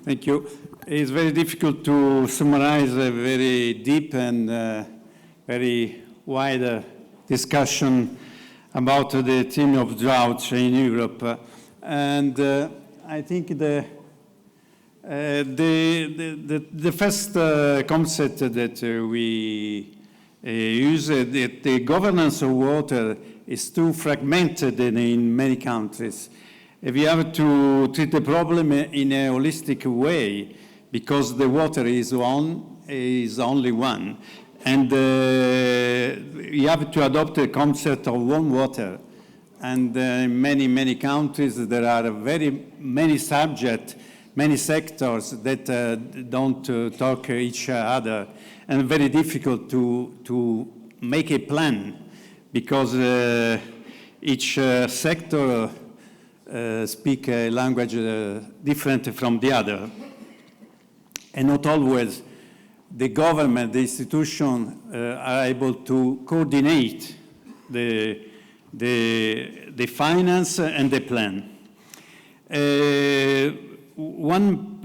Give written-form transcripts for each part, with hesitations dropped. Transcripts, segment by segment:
Thank you. It's very difficult to summarize a very deep and very wide discussion about the theme of drought in Europe. And I think the first concept that we use, the governance of water is too fragmented in many countries. We have to treat the problem in a holistic way because the water is only one. And we have to adopt the concept of one water. And in many countries, there are very many subjects, many sectors that don't talk each other, and very difficult to make a plan because each sector speak a language different from the other. And not always the government, the institution are able to coordinate the finance and the plan. One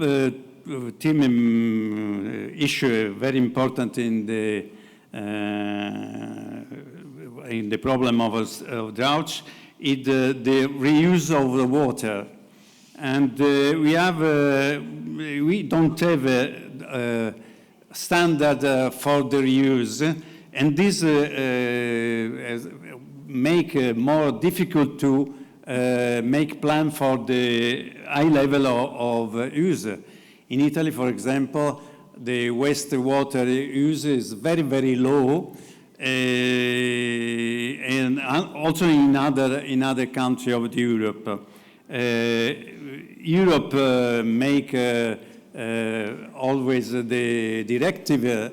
theme issue very important in the problem of droughts is the reuse of the water. And we don't have a standard for the reuse, and this make more difficult to make plan for the high level of use. In Italy, for example, the wastewater use is very, very low, and also in other countries of Europe. Europe make always the directive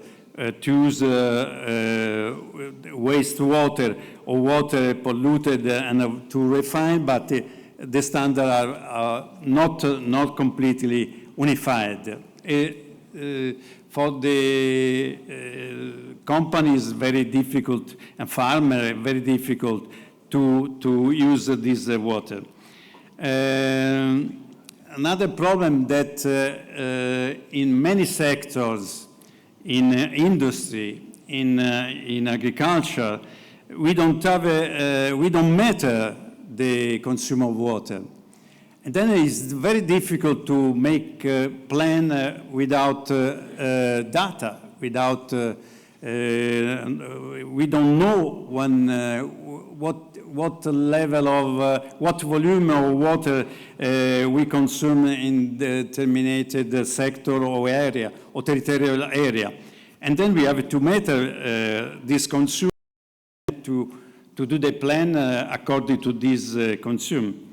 to use wastewater or water polluted and to refine, but the standards are not completely unified. For the companies, very difficult, and farmers, very difficult to use this water. Another problem that in many sectors, in industry, in agriculture, we don't measure the consumption of water. And then it's very difficult to make a plan without data, without, we don't know when, what level of, what volume of water we consume in the determined sector or area, or territorial area. And then we have to measure this consumption to do the plan according to this consume.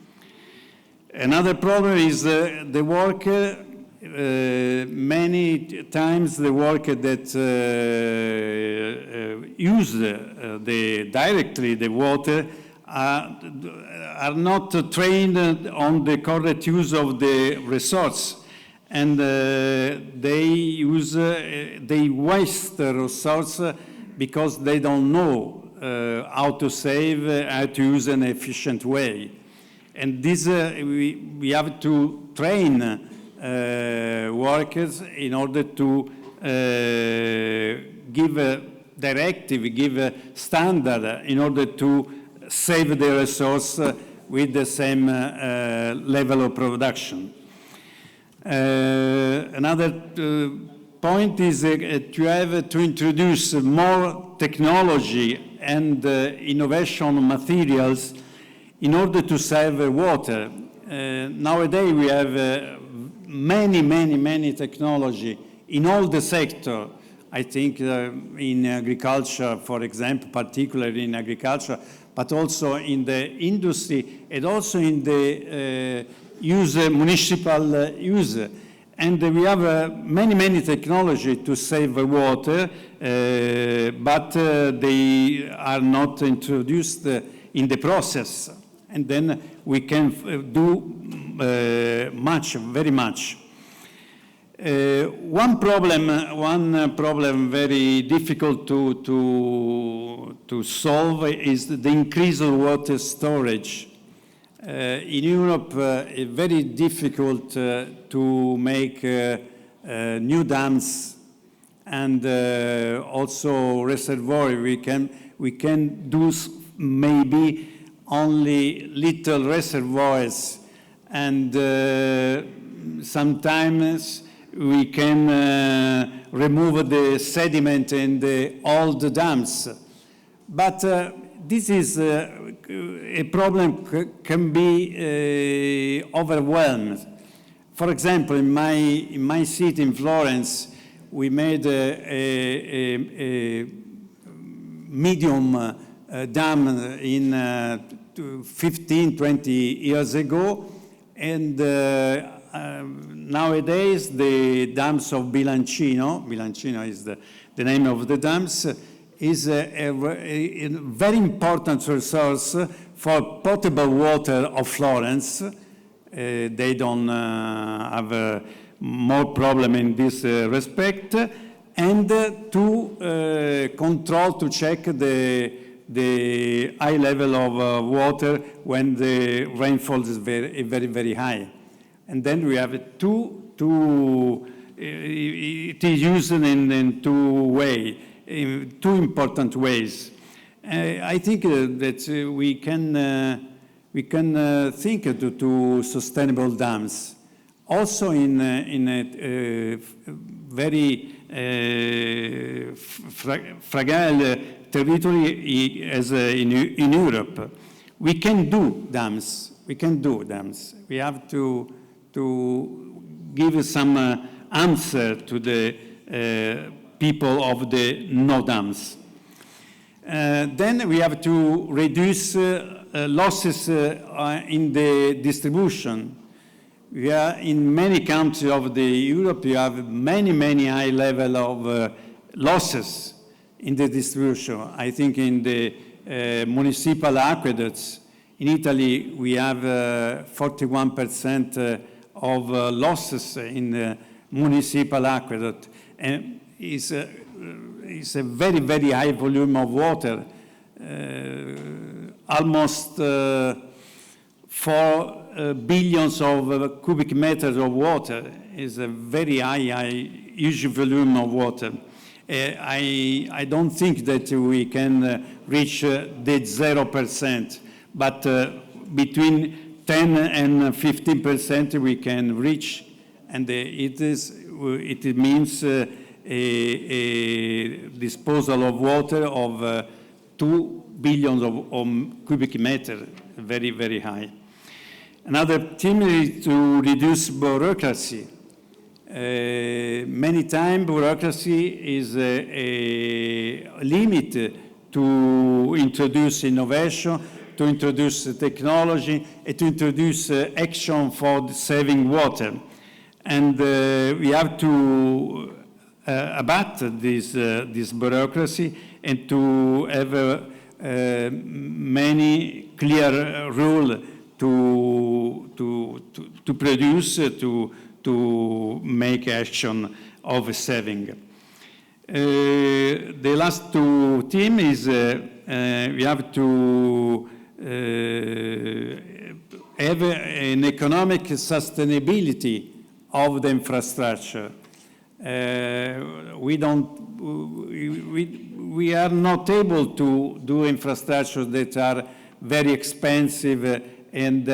Another problem is the worker. Many times the worker that use directly the water are not trained on the correct use of the resource, and they waste the resource because they don't know how to save, how to use an efficient way. And this we have to train workers in order to give a directive, give a standard in order to save the resource with the same level of production. Another point is to have to introduce more technology and innovation materials in order to save water. Nowadays we have many technology in all the sector. I think in agriculture, for example, particularly in agriculture, but also in the industry and also in the municipal use. And we have many technology to save water, but they are not introduced in the process. And then we can do very much. One problem very difficult to solve is the increase of water storage. In Europe, it's very difficult to make new dams and also reservoir. We can do maybe only little reservoirs, and sometimes we can remove the sediment in the old dams. But this is a problem can be overwhelmed. For example, in my city in Florence, we made a medium dam in 15, 20 years ago, and nowadays the dams of Bilancino is the name of the dams, is a very important resource for potable water of Florence. They don't have more problem in this respect, and to control, to check the high level of water when the rainfall is very, very high. And then we have it is used in two important ways. I think that we can think to sustainable dams, also in a very fragile territory as in Europe. We can do dams. We have to give some answer to the people of the no dams. Then we have to reduce losses in the distribution. We are in many countries of the Europe, you have many high level of losses in the distribution. I think in the municipal aqueducts, in Italy, we have 41% of losses in the municipal aqueduct. And it's a very high volume of water, almost 4 billions of cubic meters of water is a very high huge volume of water. I don't think that we can reach the 0%, but between 10 and 15% we can reach, and it means a disposal of water of 2 billion of cubic meter, very high. Another theme is to reduce bureaucracy. Many times bureaucracy is a limit to introduce innovation, to introduce technology, and to introduce action for saving water. And we have to abate this bureaucracy and to have many clear rules to produce, to make action of saving. The last two themes is we have to have an economic sustainability of the infrastructure. We are not able to do infrastructure that are very expensive and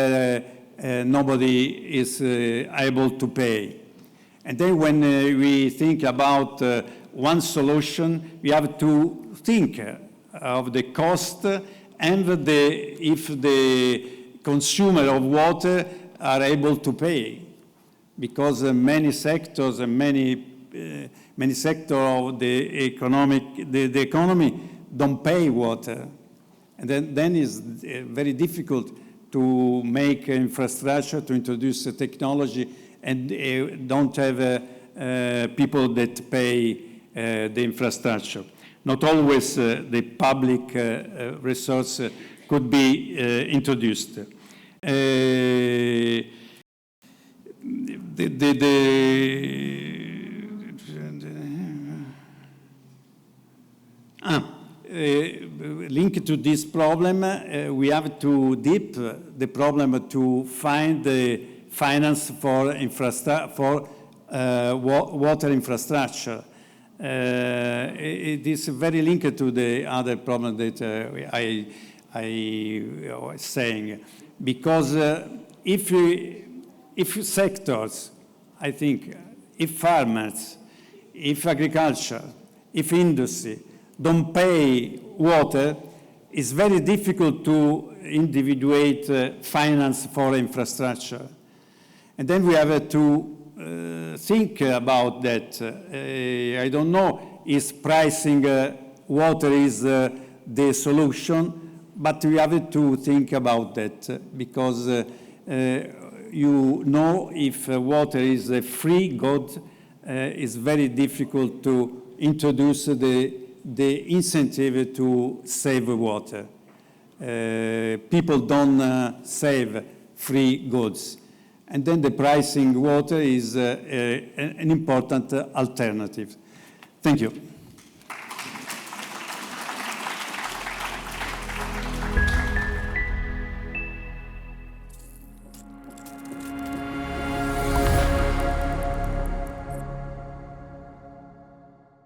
nobody is able to pay. And then when we think about one solution, we have to think of the cost and if the consumer of water are able to pay. Because many sectors and many sectors of the economy don't pay water. And then it's very difficult to make infrastructure, to introduce technology, and don't have people that pay the infrastructure. Not always the public resource could be introduced. linked to this problem, we have to deep the problem to find the finance for water infrastructure. It is very linked to the other problem that I was saying, because if sectors, I think, if farmers, if agriculture, if industry don't pay water, it's very difficult to individuate finance for infrastructure. And then we have to think about that. I don't know if pricing water is the solution, but we have to think about that, because you know, if water is a free good, it's very difficult to introduce the incentive to save water. People don't save free goods. And then the pricing water is an important alternative. Thank you.